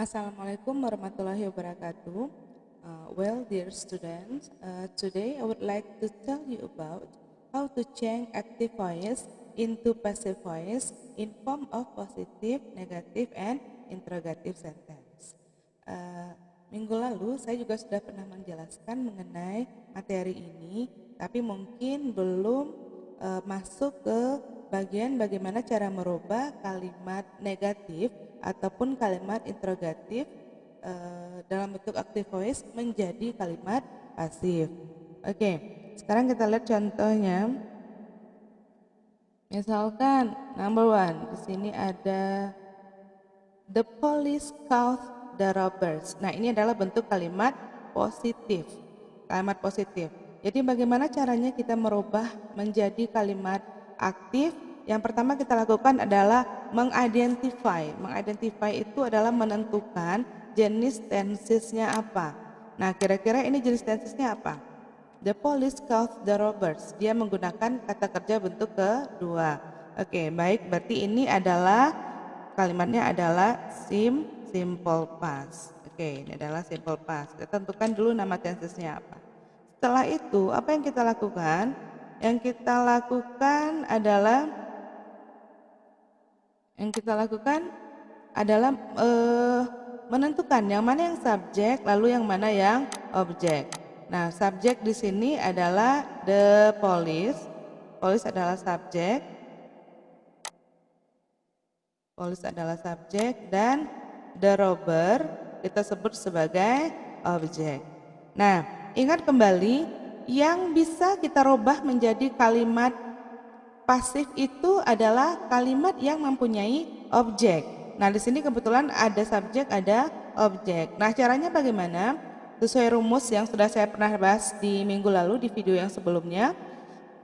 Assalamualaikum warahmatullahi wabarakatuh. Dear students, today I would like to tell you about how to change active voice into passive voice in form of positive, negative, and interrogative sentence. Minggu lalu saya juga sudah pernah menjelaskan mengenai materi ini, tapi mungkin belum masuk ke bagian bagaimana cara merubah kalimat negatif ataupun kalimat interrogatif dalam bentuk active voice menjadi kalimat pasif. Oke, sekarang kita lihat contohnya. Misalkan number one, di sini ada the police caught the robbers. Nah, ini adalah bentuk kalimat positif. Kalimat positif. Jadi bagaimana caranya kita merubah menjadi kalimat aktif? Yang pertama kita lakukan adalah mengidentify. Mengidentify itu adalah menentukan jenis tensesnya apa. Nah, kira-kira ini jenis tensesnya apa? The police caught the robbers. Dia menggunakan kata kerja bentuk kedua. Oke, baik. Berarti ini adalah kalimatnya adalah simple past. Oke, ini adalah simple past. Kita tentukan dulu nama tensesnya apa. Setelah itu, apa yang kita lakukan? Yang kita lakukan adalah menentukan yang mana yang subjek, lalu yang mana yang objek. Nah, subjek di sini adalah the police. Police adalah subjek. Police adalah subjek dan the robber kita sebut sebagai objek. Nah, ingat kembali yang bisa kita rubah menjadi kalimat pasif itu adalah kalimat yang mempunyai objek. Nah, di sini kebetulan ada subjek, ada objek. Nah, caranya bagaimana? Sesuai rumus yang sudah saya pernah bahas di minggu lalu di video yang sebelumnya.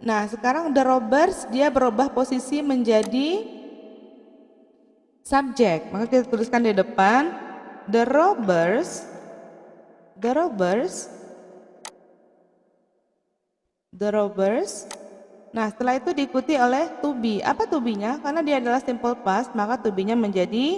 Nah, sekarang the robbers dia berubah posisi menjadi subjek. Maka kita tuliskan di depan the robbers. Nah, setelah itu diikuti oleh to be. Apa to be-nya? Karena dia adalah simple past, maka to be-nya menjadi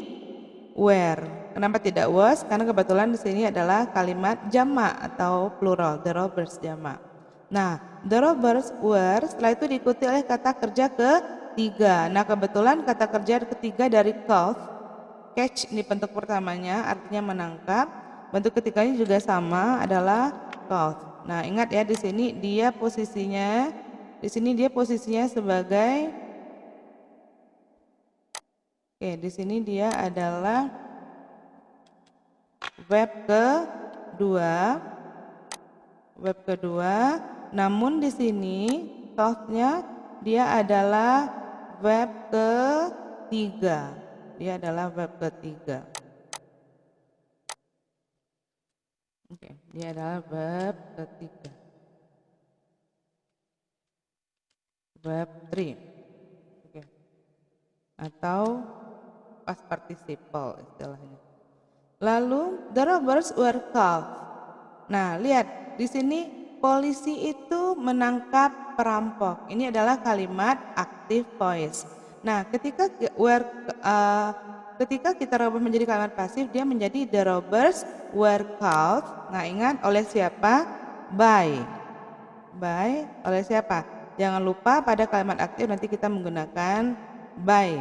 were. Kenapa tidak was? Karena kebetulan di sini adalah kalimat jamak atau plural, the robbers jamak. Nah, the robbers were, setelah itu diikuti oleh kata kerja ketiga. Nah, kebetulan kata kerja ketiga dari catch ini bentuk pertamanya artinya menangkap. Bentuk ketiganya juga sama, adalah caught. Nah, ingat ya di sini dia posisinya sebagai di sini dia adalah verb kedua. Namun di sini caught-nya dia adalah verb ketiga. Dia adalah verb ketiga. Verb 3. Atau past participle istilahnya. Lalu the robbers were caught. Nah, lihat di sini polisi itu menangkap perampok. Ini adalah kalimat active voice. Nah, ketika kita rubah menjadi kalimat pasif, dia menjadi the robbers were caught. Nah, ingat oleh siapa? By oleh siapa? Jangan lupa pada kalimat aktif nanti kita menggunakan by.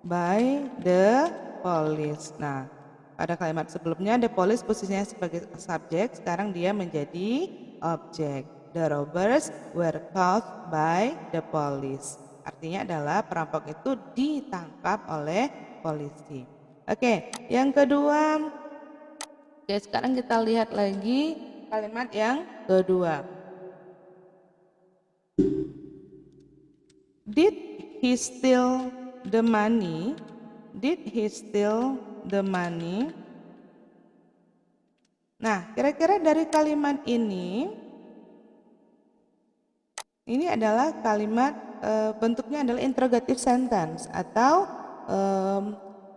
By the police. Nah, pada kalimat sebelumnya the police posisinya sebagai subjek, sekarang dia menjadi objek. The robbers were caught by the police. Artinya adalah perampok itu ditangkap oleh polisi. Yang kedua. Sekarang kita lihat lagi kalimat yang kedua. Did he steal the money? Nah, kira-kira dari kalimat ini adalah kalimat bentuknya adalah interrogative sentence atau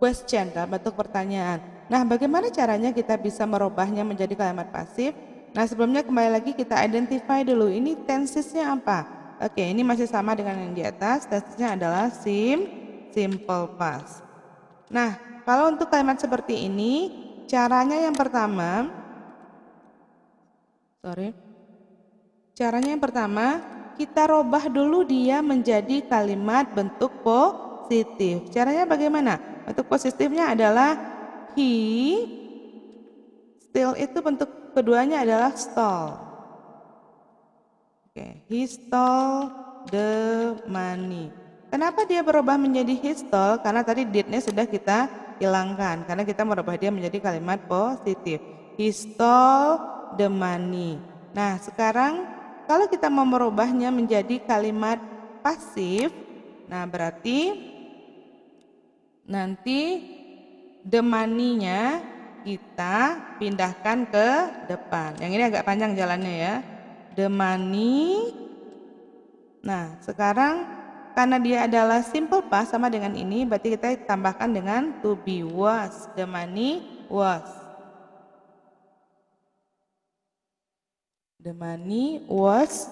question dalam bentuk pertanyaan. Nah, bagaimana caranya kita bisa merubahnya menjadi kalimat pasif? Nah, sebelumnya kembali lagi kita identify dulu ini tensesnya apa. Oke, ini masih sama dengan yang di atas. Tesnya adalah simple past. Nah, kalau untuk kalimat seperti ini, caranya yang pertama, kita robah dulu dia menjadi kalimat bentuk positif. Caranya bagaimana? Bentuk positifnya adalah he, steal itu bentuk keduanya adalah stole. Oke, he stole the money. Kenapa dia berubah menjadi he stole? Karena tadi did-nya sudah kita hilangkan. Karena kita merubah dia menjadi kalimat positif. He stole the money. Nah, sekarang kalau kita mau merubahnya menjadi kalimat pasif, nah berarti nanti the money-nya kita pindahkan ke depan. Yang ini agak panjang jalannya ya. The money. Nah, sekarang karena dia adalah simple past sama dengan ini, berarti kita tambahkan dengan to be was. The money was. The money was.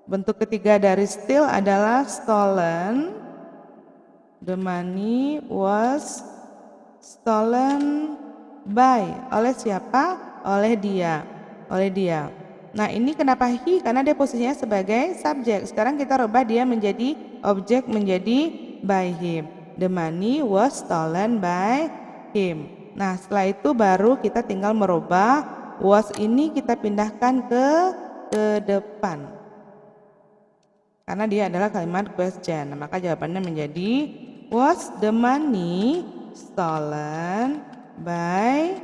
Bentuk ketiga dari steal adalah stolen. The money was stolen by. Oleh siapa? Oleh dia. Oleh dia. Nah, ini kenapa he? Karena dia posisinya sebagai subjek. Sekarang kita rubah dia menjadi objek, menjadi by him. The money was stolen by him. Nah, setelah itu baru kita tinggal merubah was ini kita pindahkan ke depan. Karena dia adalah kalimat question. Nah, maka jawabannya menjadi was the money stolen by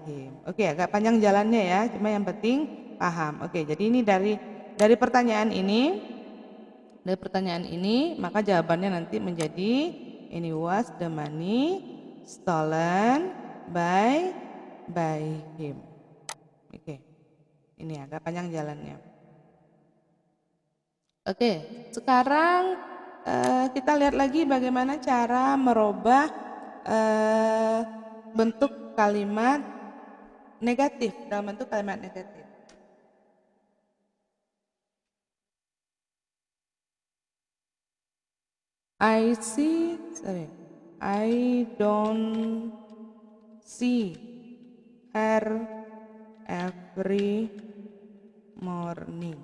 him. Oke, agak panjang jalannya ya, cuma yang penting paham. Oke, jadi ini dari pertanyaan ini, maka jawabannya nanti menjadi ini was the money stolen by him. Oke, ini agak panjang jalannya. Oke, sekarang kita lihat lagi bagaimana cara merubah bentuk kalimat negatif dalam bentuk kalimat negatif. I don't see her every morning.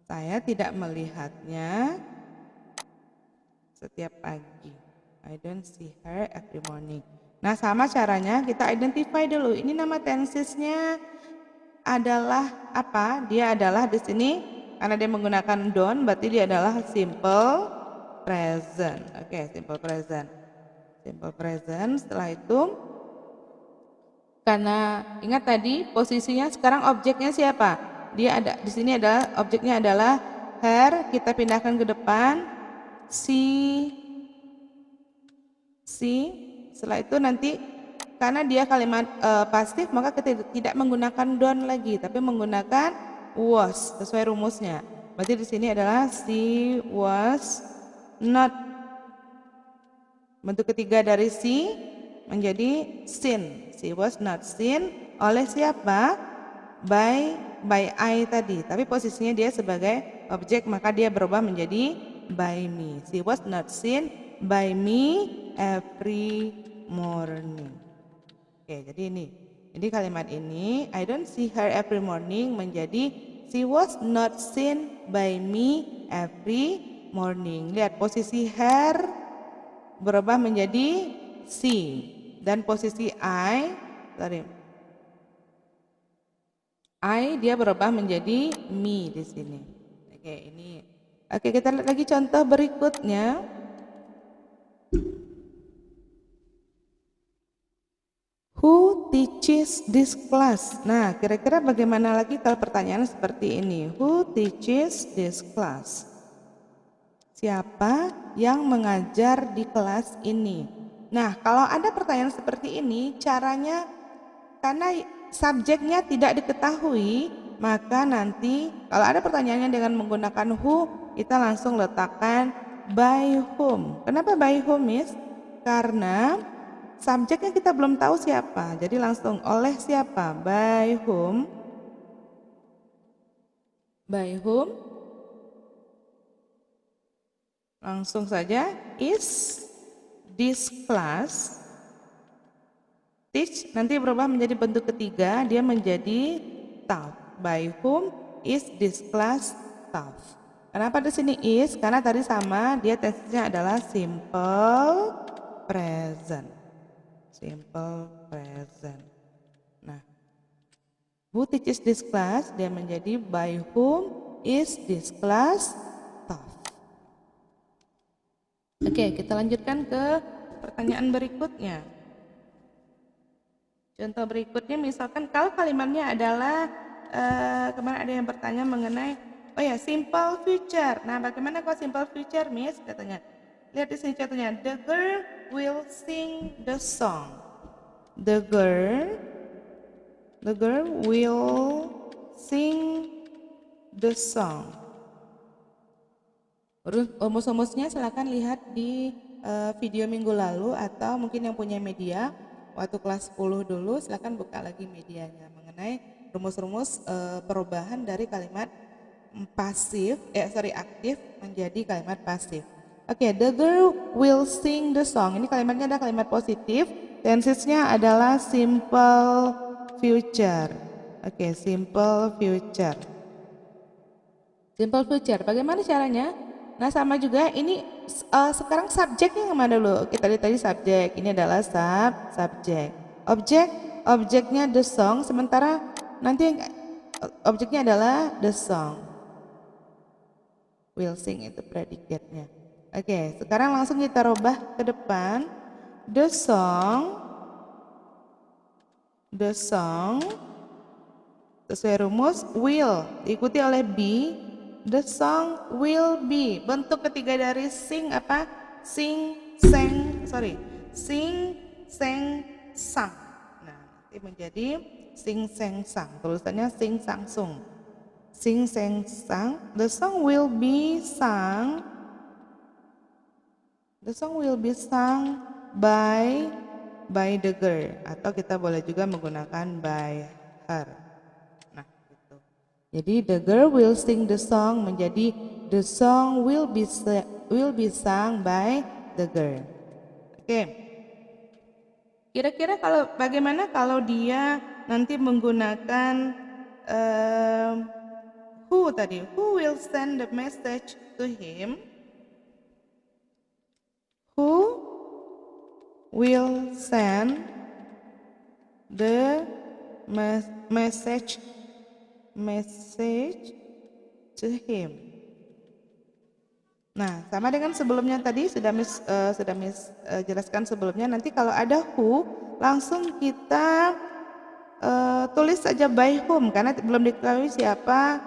Saya tidak melihatnya setiap pagi. I don't see her every morning. Nah, sama caranya kita identify dulu. Ini nama tensesnya adalah apa? Dia adalah di sini karena dia menggunakan don't, berarti dia adalah simple present. Oke, simple present. Simple present. Setelah itu, karena ingat tadi posisinya sekarang objeknya siapa? Dia ada di sini adalah objeknya adalah her, kita pindahkan ke depan. See. Setelah itu nanti karena dia kalimat pasif maka kita tidak menggunakan don't lagi, tapi menggunakan was sesuai rumusnya. Berarti di sini adalah she was not. Bentuk ketiga dari she menjadi seen. She was not seen oleh siapa? By I tadi. Tapi posisinya dia sebagai objek maka dia berubah menjadi by me. She was not seen by me every morning. Oke, jadi ini. Jadi kalimat ini I don't see her every morning menjadi she was not seen by me every morning. Lihat posisi her berubah menjadi she dan posisi I dia berubah menjadi me di sini. Oke, ini. Oke, kita lihat lagi contoh berikutnya. Who teaches this class? Nah, kira-kira bagaimana lagi kalau pertanyaan seperti ini? Who teaches this class? Siapa yang mengajar di kelas ini? Nah, kalau ada pertanyaan seperti ini, caranya karena subjeknya tidak diketahui, maka nanti kalau ada pertanyaannya dengan menggunakan who, kita langsung letakkan by whom. Kenapa by whom, Miss? Karena subjeknya kita belum tahu siapa, jadi langsung oleh siapa? By whom? By whom? Langsung saja, is this class teach, nanti berubah menjadi bentuk ketiga, dia menjadi taught. By whom is this class taught? Kenapa di sini is? Karena tadi sama, dia tensinya adalah simple present. Simple present. Nah, who teaches this class? Dia menjadi by whom is this class taught? Oke, kita lanjutkan ke pertanyaan berikutnya. Contoh berikutnya, misalkan kalau kalimatnya adalah kemarin ada yang bertanya mengenai simple future. Nah, bagaimana kalau simple future, Miss? Katanya. Lihat di sini contohnya. The girl will sing the song. The girl will sing the song. Rumus-rumusnya silakan lihat di video minggu lalu, atau mungkin yang punya media waktu kelas 10 dulu silakan buka lagi medianya mengenai rumus-rumus perubahan dari kalimat aktif menjadi kalimat pasif. Oke, the girl will sing the song. Ini kalimatnya ada kalimat positif, tensesnya adalah simple future. Oke, simple future. Simple future. Bagaimana caranya? Nah, sama juga ini sekarang subjeknya yang mana dulu? Kita lihat tadi subjek. Ini adalah subjek. Objeknya the song, sementara nanti objeknya adalah the song. Will sing itu predikatnya. Oke, sekarang langsung kita rubah ke depan. The song sesuai rumus will diikuti oleh be. The song will be. Bentuk ketiga dari sing apa? Sing, sang. Nah, nanti menjadi sing, sang, sang. Tulisannya sing, sang, sung. Sing, sang, sang. The song will be sung. The song will be sung by the girl. Atau kita boleh juga menggunakan by her. Jadi the girl will sing the song menjadi the song will be sung by the girl. Oke. Kira-kira bagaimana kalau dia nanti menggunakan who tadi? Who will send the message to him? Who will send the message to him. Nah, sama dengan sebelumnya tadi sudah Miss jelaskan sebelumnya. Nanti kalau ada who, langsung kita tulis saja by whom karena belum diketahui siapa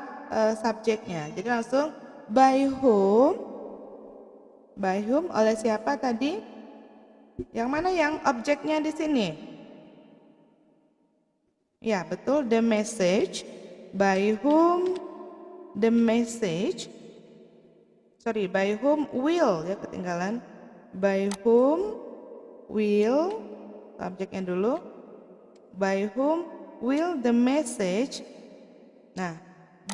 subjeknya. Jadi langsung by whom oleh siapa tadi? Yang mana yang objeknya di sini? Ya, betul, the message. By whom will, ya ketinggalan. By whom will, subjeknya dulu. By whom will the message. Nah,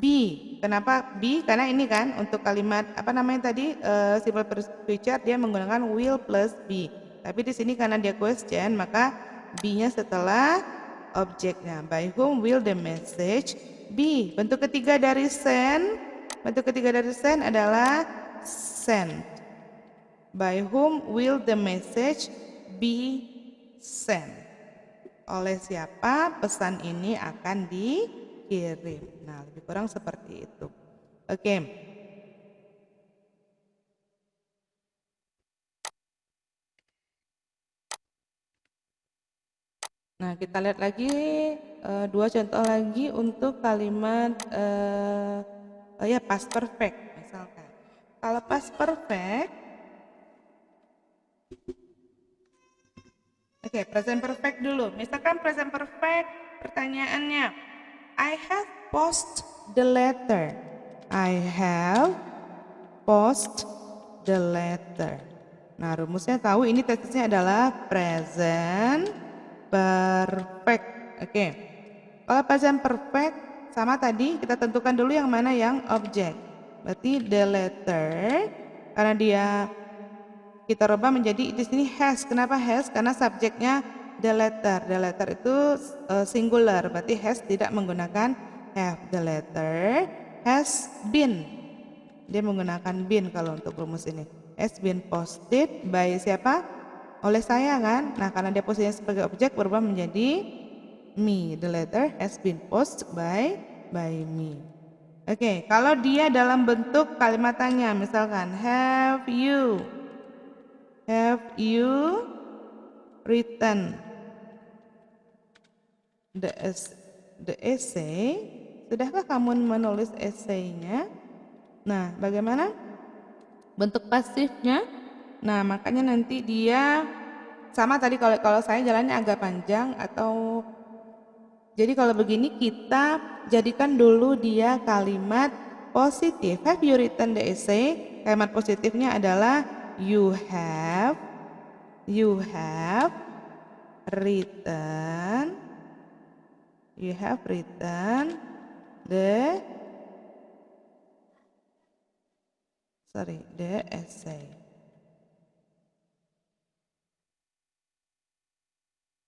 be. Kenapa be? Karena ini kan untuk kalimat apa namanya tadi simple future dia menggunakan will plus be. Tapi di sini karena dia question maka be-nya setelah objeknya. By whom will the message be. Bentuk ketiga dari send adalah sent. By whom will the message be sent? Oleh siapa pesan ini akan dikirim. Nah, lebih kurang seperti itu. Oke. Nah, kita lihat lagi dua contoh lagi untuk kalimat past perfect misalkan. Kalau past perfect, present perfect dulu. Misalkan present perfect, pertanyaannya, I have post the letter. I have post the letter. Nah, rumusnya tahu ini tesnya adalah present perfect. Oke. Kalau present perfect sama tadi kita tentukan dulu yang mana yang objek. Berarti the letter Karena dia kita rubah menjadi di sini has. Kenapa has? Karena subjeknya the letter. The letter itu singular, berarti has tidak menggunakan have. The letter has been. Dia menggunakan been kalau untuk rumus ini. Has been posted by siapa? Oleh saya kan? Nah, karena dia posisinya sebagai objek berubah menjadi me. The letter has been posted by me. Oke, kalau dia dalam bentuk kalimat tanya, misalkan have you written the essay? Sudahkah kamu menulis esainya? Nah, bagaimana bentuk pasifnya? Nah, makanya nanti dia sama tadi kalau saya jalannya agak panjang atau jadi kalau begini kita jadikan dulu dia kalimat positif. Have you written the essay? Kalimat positifnya adalah you have written the essay.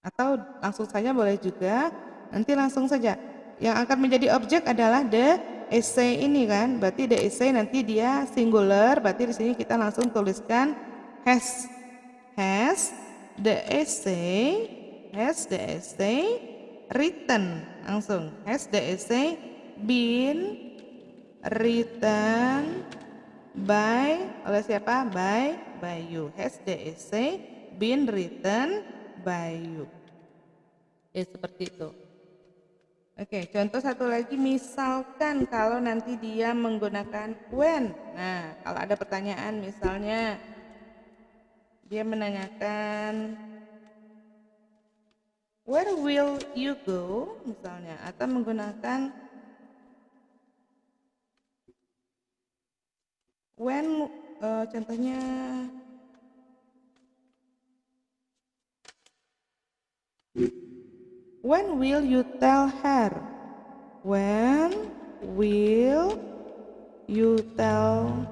Atau langsung saja boleh juga, nanti langsung saja. Yang akan menjadi objek adalah the essay ini kan, berarti the essay nanti dia singular, berarti di sini kita langsung tuliskan has the essay written, langsung has the essay been written by, oleh siapa? By you. Has the essay been written by you? Ya seperti itu. Oke, contoh satu lagi, misalkan kalau nanti dia menggunakan when. Nah, kalau ada pertanyaan misalnya dia menanyakan where will you go misalnya, atau menggunakan when, contohnya when will you tell her? When will you tell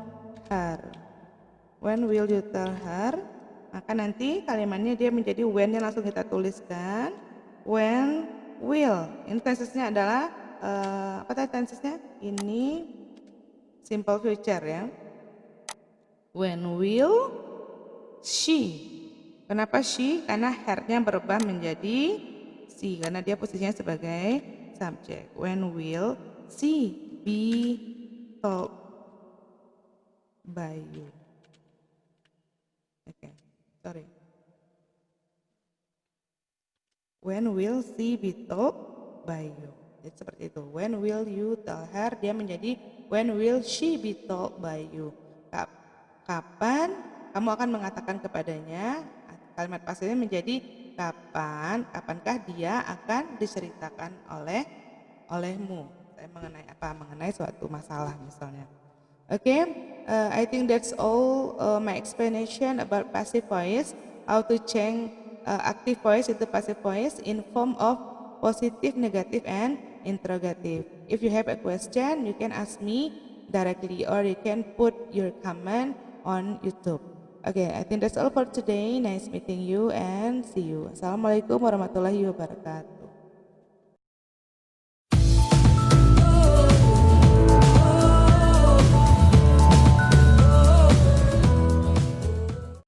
her? When will you tell her? Maka nanti kalimatnya dia menjadi when-nya langsung kita tuliskan. When will. Ini tensesnya adalah apa tadi tensesnya? Ini simple future ya. When will she? Kenapa she? Karena her-nya berubah menjadi she, karena dia posisinya sebagai subjek. When will she be told by you? Oke, sorry. When will she be told by you? Jadi seperti itu. When will you tell her? Dia menjadi when will she be told by you? Kapan kamu akan mengatakan kepadanya? Kalimat pasifnya menjadi kapankah dia akan diceritakan olehmu mengenai apa, mengenai suatu masalah misalnya. Okay, I think that's all my explanation about passive voice, how to change active voice into passive voice in form of positive, negative, and interrogative. If you have a question, you can ask me directly or you can put your comment on YouTube. Okay, I think that's all for today. Nice meeting you and see you. Assalamualaikum warahmatullahi wabarakatuh.